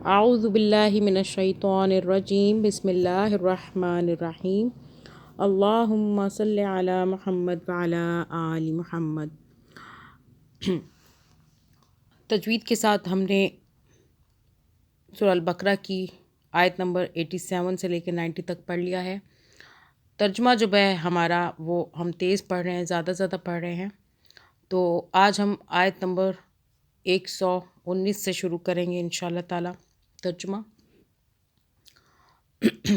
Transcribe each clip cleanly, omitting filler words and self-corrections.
اعوذ باللہ من الشیطان الرجیم بسم اللہ الرحمن الرحیم اللہم صلی علی محمد وعلی آل محمد۔ تجوید کے ساتھ ہم نے سورہ البقرہ کی آیت نمبر 87 سے لے کے 90 تک پڑھ لیا ہے۔ ترجمہ جو ہے ہمارا وہ ہم تیز پڑھ رہے ہیں، زیادہ پڑھ رہے ہیں، تو آج ہم آیت نمبر 119 سے شروع کریں گے انشاءاللہ تعالی ترجمہ۔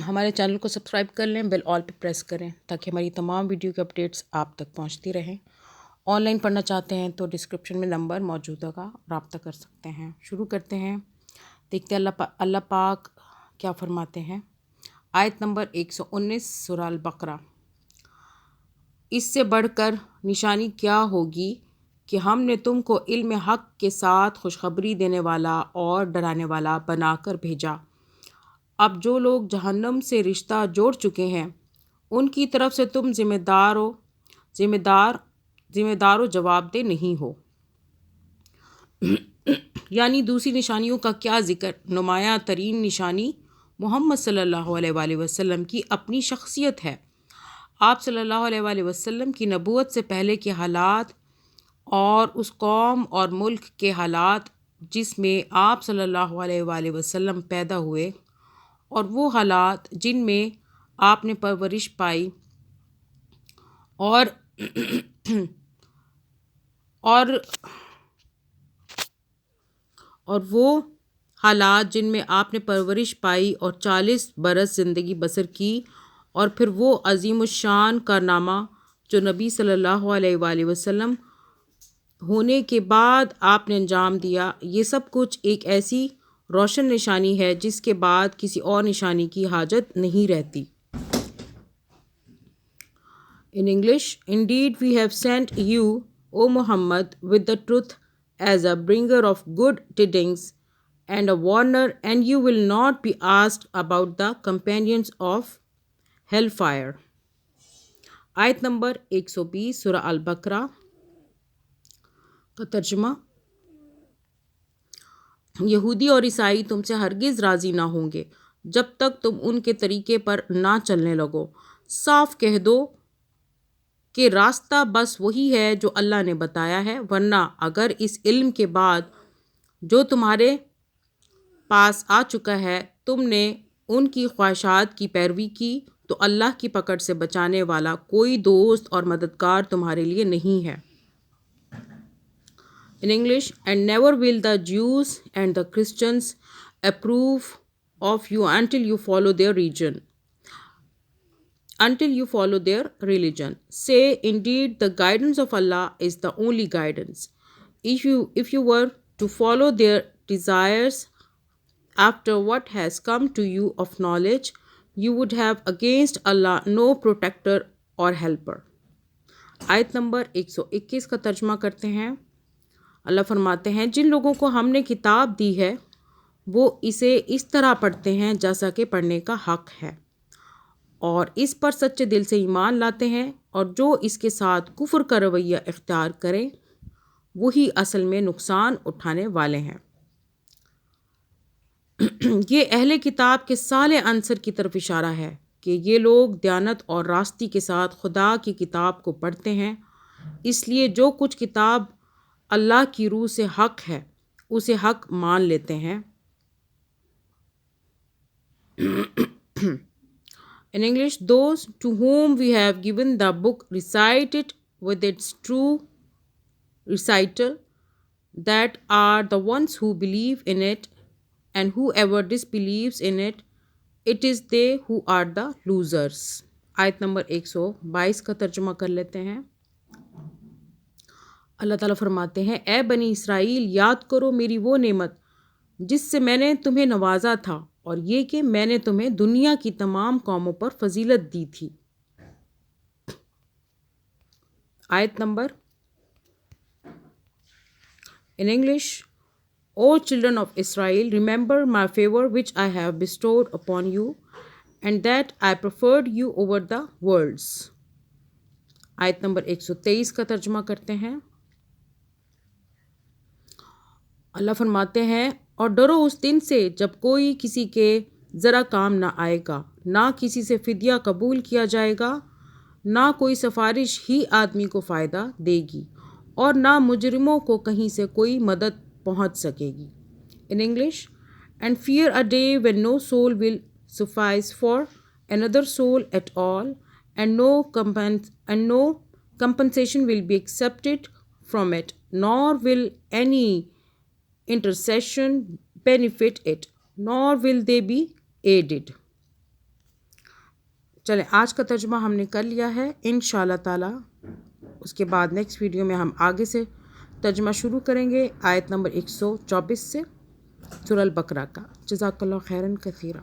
ہمارے چینل کو سبسکرائب کر لیں، بیل آل پہ پریس کریں تاکہ ہماری تمام ویڈیو کے اپڈیٹس آپ تک پہنچتی رہیں۔ آن لائن پڑھنا چاہتے ہیں تو ڈسکرپشن میں نمبر موجود ہوگا، رابطہ کر سکتے ہیں۔ شروع کرتے ہیں، دیکھتے ہیں اللہ پاک کیا فرماتے ہیں۔ آیت نمبر 119 سورہ البقرہ۔ اس سے بڑھ کر نشانی کیا ہوگی کہ ہم نے تم کو علم حق کے ساتھ خوشخبری دینے والا اور ڈرانے والا بنا کر بھیجا۔ اب جو لوگ جہنم سے رشتہ جوڑ چکے ہیں ان کی طرف سے تم ذمہ دار و جواب دہ نہیں ہو۔ یعنی دوسری نشانیوں کا کیا ذکر، نمایاں ترین نشانی محمد صلی اللہ علیہ وآلہ وسلم کی اپنی شخصیت ہے۔ آپ صلی اللہ علیہ وآلہ وسلم کی نبوت سے پہلے کے حالات اور اس قوم اور ملک کے حالات جس میں آپ صلی اللہ علیہ وآلہ وسلم پیدا ہوئے، اور وہ حالات جن میں آپ نے پرورش پائی اور وہ حالات جن میں آپ نے پرورش پائی اور 40 برس زندگی بسر کی، اور پھر وہ عظیم الشان کارنامہ جو نبی صلی اللہ علیہ وآلہ وسلم ہونے کے بعد آپ نے انجام دیا، یہ سب کچھ ایک ایسی روشن نشانی ہے جس کے بعد کسی اور نشانی کی حاجت نہیں رہتی۔ In English, indeed we have sent you, O Muhammad, with the truth as a bringer of good tidings and a warner, and you will not be asked about the companions of hellfire. آیت number 120 سورہ البقرہ کا ترجمہ۔ یہودی اور عیسائی تم سے ہرگز راضی نہ ہوں گے جب تک تم ان کے طریقے پر نہ چلنے لگو۔ صاف کہہ دو کہ راستہ بس وہی ہے جو اللہ نے بتایا ہے، ورنہ اگر اس علم کے بعد جو تمہارے پاس آ چکا ہے تم نے ان کی خواہشات کی پیروی کی تو اللہ کی پکڑ سے بچانے والا کوئی دوست اور مددگار تمہارے لیے نہیں ہے۔ In English, and never will the Jews and the Christians approve of you until you follow their religion. Say, indeed, the guidance of Allah is the only guidance. If you were to follow their desires after what has come to you of knowledge, you would have against Allah no protector or helper. آیت number 121 کا ترجمہ کرتے ہیں۔ اللہ فرماتے ہیں، جن لوگوں کو ہم نے کتاب دی ہے وہ اسے اس طرح پڑھتے ہیں جیسا کہ پڑھنے کا حق ہے، اور اس پر سچے دل سے ایمان لاتے ہیں، اور جو اس کے ساتھ کفر کا رویہ اختیار کریں وہی اصل میں نقصان اٹھانے والے ہیں۔ یہ اہل کتاب کے صالح عنصر کی طرف اشارہ ہے کہ یہ لوگ دیانت اور راستی کے ساتھ خدا کی کتاب کو پڑھتے ہیں، اس لیے جو کچھ کتاب اللہ کی روح سے حق ہے اسے حق مان لیتے ہیں۔ In English, those to whom we have given the book recite it with its true recital, that are the ones who believe in it, and whoever disbelieves in it, it is they who are the losers. آیت number 122 کا ترجمہ کر لیتے ہیں۔ اللہ تعالیٰ فرماتے ہیں، اے بنی اسرائیل، یاد کرو میری وہ نعمت جس سے میں نے تمہیں نوازا تھا، اور یہ کہ میں نے تمہیں دنیا کی تمام قوموں پر فضیلت دی تھی۔ آیت number In English, O children of Israel, remember my favor which I have bestowed upon you, and that I preferred you over the worlds. آیت نمبر 123 کا ترجمہ کرتے ہیں۔ اللہ فرماتے ہیں، اور ڈرو اس دن سے جب کوئی کسی کے ذرا کام نہ آئے گا، نہ کسی سے فدیہ قبول کیا جائے گا، نہ کوئی سفارش ہی آدمی کو فائدہ دے گی، اور نہ مجرموں کو کہیں سے کوئی مدد پہنچ سکے گی۔ In English, and fear a day when no soul will suffice for another soul at all, and no compensation will be accepted from it, nor will any intercession benefit it, nor will they be aided۔ چلیں آج کا ترجمہ ہم نے کر لیا ہے، انشاءاللہ تعالی اس کے بعد نیکسٹ ویڈیو میں ہم آگے سے ترجمہ شروع کریں گے آیت نمبر 124 سے سورہ البقرہ کا۔ جزاک اللہ خیراً کثیرا۔